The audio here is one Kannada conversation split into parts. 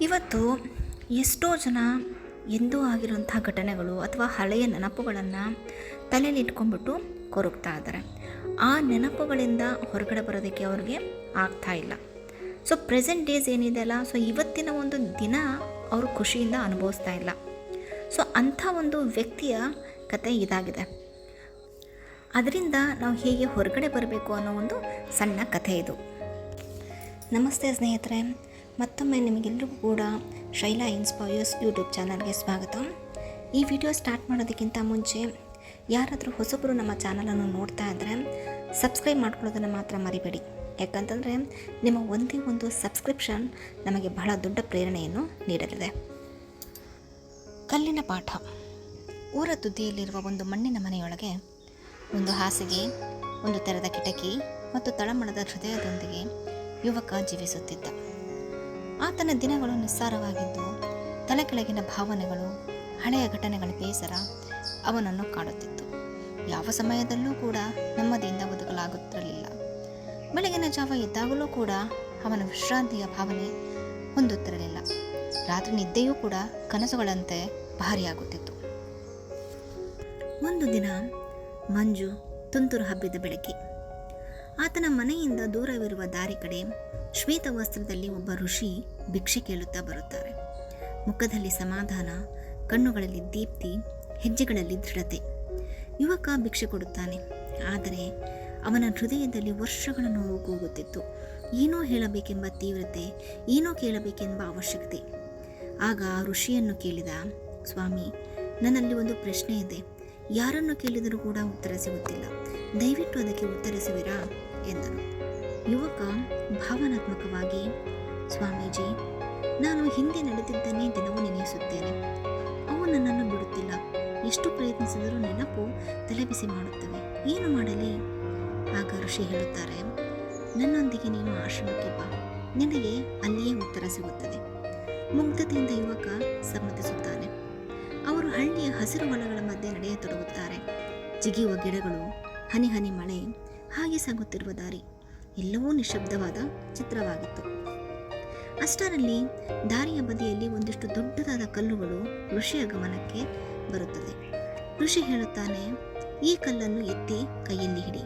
ಇವತ್ತು ಎಷ್ಟೋ ಜನ ಎಂದೂ ಆಗಿರುವಂಥ ಘಟನೆಗಳು ಅಥವಾ ಹಳೆಯ ನೆನಪುಗಳನ್ನು ತಲೆಯಲ್ಲಿ ಇಟ್ಕೊಂಡ್ಬಿಟ್ಟು ಕೊರಗ್ತಾ ಇದ್ದಾರೆ. ಆ ನೆನಪುಗಳಿಂದ ಹೊರಗಡೆ ಬರೋದಕ್ಕೆ ಅವ್ರಿಗೆ ಆಗ್ತಾ ಇಲ್ಲ. ಸೊ ಪ್ರೆಸೆಂಟ್ ಡೇಸ್ ಏನಿದೆಯಲ್ಲ, ಸೊ ಇವತ್ತಿನ ಒಂದು ದಿನ ಅವರು ಖುಷಿಯಿಂದ ಅನುಭವಿಸ್ತಾ ಇಲ್ಲ. ಸೊ ಅಂಥ ಒಂದು ವ್ಯಕ್ತಿಯ ಕತೆ ಇದಾಗಿದೆ. ಅದರಿಂದ ನಾವು ಹೇಗೆ ಹೊರಗಡೆ ಬರಬೇಕು ಅನ್ನೋ ಒಂದು ಸಣ್ಣ ಕಥೆ ಇದು. ನಮಸ್ತೆ ಸ್ನೇಹಿತರೆ, ಮತ್ತೊಮ್ಮೆ ನಿಮಗೆಲ್ಲರಿಗೂ ಕೂಡ ಶೈಲಾ ಇನ್ಸ್ಪೈರ್ಸ್ ಯೂಟ್ಯೂಬ್ ಚಾನಲ್ಗೆ ಸ್ವಾಗತ. ಈ ವಿಡಿಯೋ ಸ್ಟಾರ್ಟ್ ಮಾಡೋದಕ್ಕಿಂತ ಮುಂಚೆ ಯಾರಾದರೂ ಹೊಸಬರು ನಮ್ಮ ಚಾನಲನ್ನು ನೋಡ್ತಾ ಇದ್ದರೆ ಸಬ್ಸ್ಕ್ರೈಬ್ ಮಾಡ್ಕೊಳ್ಳೋದನ್ನು ಮಾತ್ರ ಮರಿಬೇಡಿ. ಯಾಕಂತಂದರೆ ನಿಮ್ಮ ಒಂದೇ ಒಂದು ಸಬ್ಸ್ಕ್ರಿಪ್ಷನ್ ನಮಗೆ ಬಹಳ ದೊಡ್ಡ ಪ್ರೇರಣೆಯನ್ನು ನೀಡಲಿದೆ. ಕಲ್ಲಿನ ಪಾಠ. ಊರ ತುದಿಯಲ್ಲಿರುವ ಒಂದು ಮಣ್ಣಿನ ಮನೆಯೊಳಗೆ ಒಂದು ಹಾಸಿಗೆ, ಒಂದು ತೆರೆದ ಕಿಟಕಿ ಮತ್ತು ತಳಮಳದ ಹೃದಯದೊಂದಿಗೆ ಯುವಕ ಜೀವಿಸುತ್ತಿದ್ದ. ಆತನ ದಿನಗಳು ನಿಸ್ಸಾರವಾಗಿದ್ದು, ತಲೆ ಕೆಳಗಿನ ಭಾವನೆಗಳು, ಹಳೆಯ ಘಟನೆಗಳ ಬೇಸರ ಅವನನ್ನು ಕಾಡುತ್ತಿತ್ತು. ಯಾವ ಸಮಯದಲ್ಲೂ ಕೂಡ ನೆಮ್ಮದಿಯಿಂದ ಬದುಕಲಾಗುತ್ತಿರಲಿಲ್ಲ. ಬೆಳಗಿನ ಜಾವ ಎದ್ದಾಗಲೂ ಕೂಡ ಅವನ ವಿಶ್ರಾಂತಿಯ ಭಾವನೆ ಹೊಂದುತ್ತಿರಲಿಲ್ಲ. ರಾತ್ರಿ ನಿದ್ದೆಯೂ ಕೂಡ ಕನಸುಗಳಂತೆ ಭಾರಿಯಾಗುತ್ತಿತ್ತು. ಒಂದು ದಿನ ಮಂಜು ತುಂತುರು ಹಬ್ಬಿದ ಬೆಳಗ್ಗೆ ಆತನ ಮನೆಯಿಂದ ದೂರವಿರುವ ದಾರಿ ಕಡೆ ಶ್ವೇತ ವಸ್ತ್ರದಲ್ಲಿ ಒಬ್ಬ ಋಷಿ ಭಿಕ್ಷೆ ಕೇಳುತ್ತಾ ಬರುತ್ತಾರೆ. ಮುಖದಲ್ಲಿ ಸಮಾಧಾನ, ಕಣ್ಣುಗಳಲ್ಲಿ ದೀಪ್ತಿ, ಹೆಜ್ಜೆಗಳಲ್ಲಿ ದೃಢತೆ. ಯುವಕ ಭಿಕ್ಷೆ ಕೊಡುತ್ತಾನೆ. ಆದರೆ ಅವನ ಹೃದಯದಲ್ಲಿ ವರ್ಷಗಳ ನೋವು ಕೂಗುತ್ತಿತ್ತು. ಏನೋ ಹೇಳಬೇಕೆಂಬ ತೀವ್ರತೆ, ಏನೋ ಕೇಳಬೇಕೆಂಬ ಅವಶ್ಯಕತೆ. ಆಗ ಋಷಿಯನ್ನು ಕೇಳಿದ, ಸ್ವಾಮಿ, ನನ್ನಲ್ಲಿ ಒಂದು ಪ್ರಶ್ನೆ ಇದೆ. ಯಾರನ್ನು ಕೇಳಿದರೂ ಕೂಡ ಉತ್ತರ ಸಿಗುತ್ತಿಲ್ಲ. ದಯವಿಟ್ಟು ಅದಕ್ಕೆ ಉತ್ತರಿಸುವಿರಾ ಎಂದನು. ಯುವಕ ಭಾವನಾತ್ಮಕವಾಗಿ, ಸ್ವಾಮೀಜಿ, ನಾನು ಹಿಂದೆ ನಡೆದಿದ್ದನ್ನೇ ದಿನವೂ ನೆನೆಸುತ್ತೇನೆ. ಅವು ನನ್ನನ್ನು ಬಿಡುತ್ತಿಲ್ಲ. ಎಷ್ಟು ಪ್ರಯತ್ನಿಸಿದರೂ ನೆನಪು ತಲೆಬಿಸಿ ಮಾಡುತ್ತವೆ. ಏನು ಮಾಡಲಿ? ಆಗ ಋಷಿ ಹೇಳುತ್ತಾರೆ, ನನ್ನೊಂದಿಗೆ ನೀನು ಆಶ್ರಮಕ್ಕೆ ಬಾ, ನಿನಗೆ ಅಲ್ಲಿಯೇ ಉತ್ತರ ಸಿಗುತ್ತದೆ. ಮುಗ್ಧತೆಯಿಂದ ಯುವಕ ಸಮ್ಮತಿಸುತ್ತಾನೆ. ಅವರು ಹಳ್ಳಿಯ ಹಸಿರು ಹೊಲಗಳ ಮಧ್ಯೆ ನಡೆಯತೊಡಗುತ್ತಾರೆ. ಜಿಗಿಯುವ ಗಿಡಗಳು, ಹನಿ ಹನಿ ಮಳೆ, ಹಾಗೆ ಸಾಗುತ್ತಿರುವ ದಾರಿ ಎಲ್ಲವೂ ನಿಶಬ್ದವಾದ ಚಿತ್ರವಾಗಿತ್ತು. ಅಷ್ಟರಲ್ಲಿ ದಾರಿಯ ಬದಿಯಲ್ಲಿ ಒಂದಿಷ್ಟು ದೊಡ್ಡದಾದ ಕಲ್ಲುಗಳು ಋಷಿಯ ಗಮನಕ್ಕೆ ಬರುತ್ತದೆ. ಋಷಿ ಹೇಳುತ್ತಾನೆ, ಈ ಕಲ್ಲನ್ನು ಎತ್ತಿ ಕೈಯಲ್ಲಿ ಹಿಡಿ.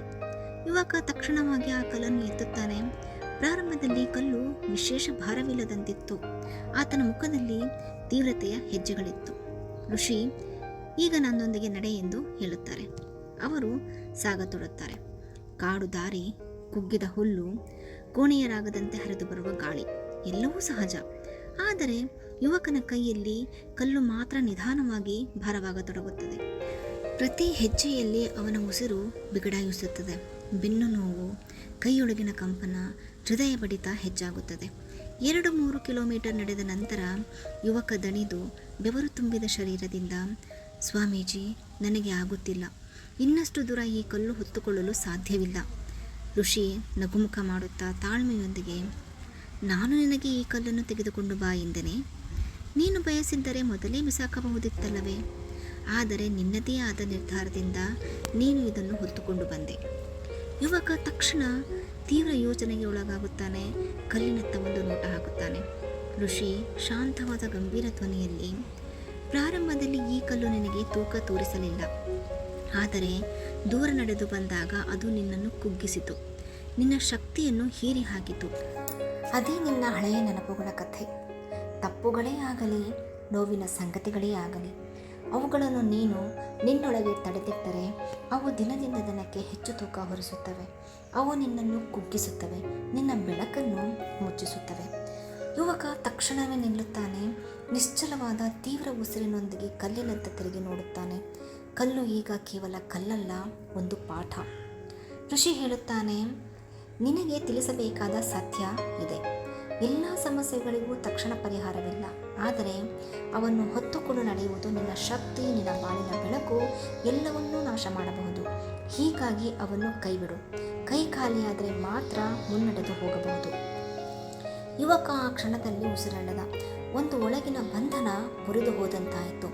ಯುವಕ ತಕ್ಷಣವಾಗಿ ಆ ಕಲ್ಲನ್ನು ಎತ್ತುತ್ತಾನೆ. ಪ್ರಾರಂಭದಲ್ಲಿ ಕಲ್ಲು ವಿಶೇಷ ಭಾರವಿಲ್ಲದಂತಿತ್ತು. ಆತನ ಮುಖದಲ್ಲಿ ತೀವ್ರತೆಯ ಹೆಜ್ಜೆಗಳಿತ್ತು. ಋಷಿ, ಈಗ ನನ್ನೊಂದಿಗೆ ನಡೆ ಎಂದು ಹೇಳುತ್ತಾರೆ. ಅವರು ಸಾಗತೊಡುತ್ತಾರೆ. ಕಾಡು ದಾರಿ, ಕುಗ್ಗಿದ ಹುಲ್ಲು, ಕೋಣೆಯರಾಗದಂತೆ ಹರಿದು ಬರುವ ಗಾಳಿ ಎಲ್ಲವೂ ಸಹಜ. ಆದರೆ ಯುವಕನ ಕೈಯಲ್ಲಿ ಕಲ್ಲು ಮಾತ್ರ ನಿಧಾನವಾಗಿ ಭಾರವಾಗತೊಡಗುತ್ತದೆ. ಪ್ರತಿ ಹೆಜ್ಜೆಯಲ್ಲಿ ಅವನ ಉಸಿರು ಬಿಗಡಾಯಿಸುತ್ತದೆ. ಬೆನ್ನು ನೋವು, ಕೈಯೊಳಗಿನ ಕಂಪನ, ಹೃದಯ ಬಡಿತ ಹೆಚ್ಚಾಗುತ್ತದೆ. 2-3 ಕಿಲೋಮೀಟರ್ ನಡೆದ ನಂತರ ಯುವಕ ದಣಿದು ಬೆವರು ತುಂಬಿದ ಶರೀರದಿಂದ, ಸ್ವಾಮೀಜಿ, ನನಗೆ ಆಗುತ್ತಿಲ್ಲ. ಇನ್ನಷ್ಟು ದೂರ ಈ ಕಲ್ಲು ಹೊತ್ತುಕೊಳ್ಳಲು ಸಾಧ್ಯವಿಲ್ಲ. ಋಷಿ ನಗುಮುಖ ಮಾಡುತ್ತಾ ತಾಳ್ಮೆಯೊಂದಿಗೆ, ನಾನು ನಿನಗೆ ಈ ಕಲ್ಲನ್ನು ತೆಗೆದುಕೊಂಡು ಬಾ ಎಂದೆನೆ. ನೀನು ಬಯಸಿದ್ದರೆ ಮೊದಲೇ ಬಿಸಾಕಬಹುದಿತ್ತಲ್ಲವೇ? ಆದರೆ ನಿನ್ನದೇ ಆದ ನಿರ್ಧಾರದಿಂದ ನೀನು ಇದನ್ನು ಹೊತ್ತುಕೊಂಡು ಬಂದೆ. ಯುವಕ ತಕ್ಷಣ ತೀವ್ರ ಯೋಚನೆಗೆ ಒಳಗಾಗುತ್ತಾನೆ. ಕಲ್ಲಿನತ್ತ ಒಂದು ನೋಟ ಹಾಕುತ್ತಾನೆ. ಋಷಿ ಶಾಂತವಾದ ಗಂಭೀರ ಧ್ವನಿಯಲ್ಲಿ, ಪ್ರಾರಂಭದಲ್ಲಿ ಈ ಕಲ್ಲು ನಿನಗೆ ತೂಕ ತೋರಿಸಲಿಲ್ಲ. ಆದರೆ ದೂರ ನಡೆದು ಬಂದಾಗ ಅದು ನಿನ್ನನ್ನು ಕುಗ್ಗಿಸಿತು, ನಿನ್ನ ಶಕ್ತಿಯನ್ನು ಹೀರಿ ಹಾಕಿತು. ಅದೇ ನಿನ್ನ ಹಳೆಯ ನೆನಪುಗಳ ಕಥೆ. ತಪ್ಪುಗಳೇ ಆಗಲಿ, ನೋವಿನ ಸಂಗತಿಗಳೇ ಆಗಲಿ, ಅವುಗಳನ್ನು ನೀನು ನಿನ್ನೊಳಗೆ ತಡೆದಿಟ್ಟರೆ ಅವು ದಿನದಿಂದ ದಿನಕ್ಕೆ ಹೆಚ್ಚು ತೂಕ ಹೊರಿಸುತ್ತವೆ. ಅವು ನಿನ್ನನ್ನು ಕುಗ್ಗಿಸುತ್ತವೆ, ನಿನ್ನ ಬೆಳಕನ್ನು ಮುಚ್ಚಿಸುತ್ತವೆ. ಯುವಕ ತಕ್ಷಣವೇ ನಿಲ್ಲುತ್ತಾನೆ. ನಿಶ್ಚಲವಾದ ತೀವ್ರ ಉಸಿರಿನೊಂದಿಗೆ ಕಲ್ಲಿನತ್ತ ತಿರುಗಿ ನೋಡುತ್ತಾನೆ. ಕಲ್ಲು ಈಗ ಕೇವಲ ಕಲ್ಲಲ್ಲ, ಒಂದು ಪಾಠ. ಋಷಿ ಹೇಳುತ್ತಾನೆ, ನಿನಗೆ ತಿಳಿಸಬೇಕಾದ ಸತ್ಯ ಇದೆ. ಎಲ್ಲ ಸಮಸ್ಯೆಗಳಿಗೂ ತಕ್ಷಣ ಪರಿಹಾರವಿಲ್ಲ. ಆದರೆ ಅವನ್ನು ಹೊತ್ತುಕೊಂಡು ನಡೆಯುವುದು ನಿನ್ನ ಶಕ್ತಿ, ನಿನ್ನ ಬಾಳಿನ ಬೆಳಕು ಎಲ್ಲವನ್ನೂ ನಾಶ ಮಾಡಬಹುದು. ಹೀಗಾಗಿ ಅವನ್ನು ಕೈಬಿಡು. ಕೈ ಖಾಲಿಯಾದರೆ ಮಾತ್ರ ಮುನ್ನಡೆದು ಹೋಗಬಹುದು. ಯುವಕ ಆ ಕ್ಷಣದಲ್ಲಿ ಉಸಿರಾಡದ. ಒಂದು ಒಳಗಿನ ಬಂಧನ ಮುರಿದು ಹೋದಂತಾಯಿತು.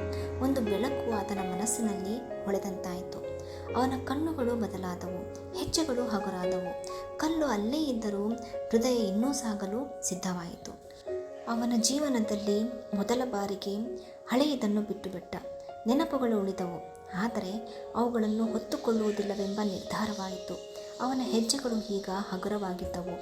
ಒಂದು ಬೆಳಕು ಆತನ ಮನಸ್ಸಿನಲ್ಲಿ ಹೊಳೆದಂತಾಯಿತು. ಅವನ ಕಣ್ಣುಗಳು ಬದಲಾದವು, ಹೆಜ್ಜೆಗಳು ಹಗುರಾದವು. ಕಲ್ಲು ಅಲ್ಲೇ ಇದ್ದರೂ ಹೃದಯ ಇನ್ನೂ ಸಾಗಲು ಸಿದ್ಧವಾಯಿತು. ಅವನ ಜೀವನದಲ್ಲಿ ಮೊದಲ ಬಾರಿಗೆ ಹಳೆಯದನ್ನು ಬಿಟ್ಟುಬಿಟ್ಟ. ನೆನಪುಗಳು ಉಳಿದವು, ಆದರೆ ಅವುಗಳನ್ನು ಹೊತ್ತುಕೊಳ್ಳುವುದಿಲ್ಲವೆಂಬ ನಿರ್ಧಾರವಾಯಿತು. ಅವನ ಹೆಜ್ಜೆಗಳು ಈಗ ಹಗುರವಾಗಿದ್ದವು.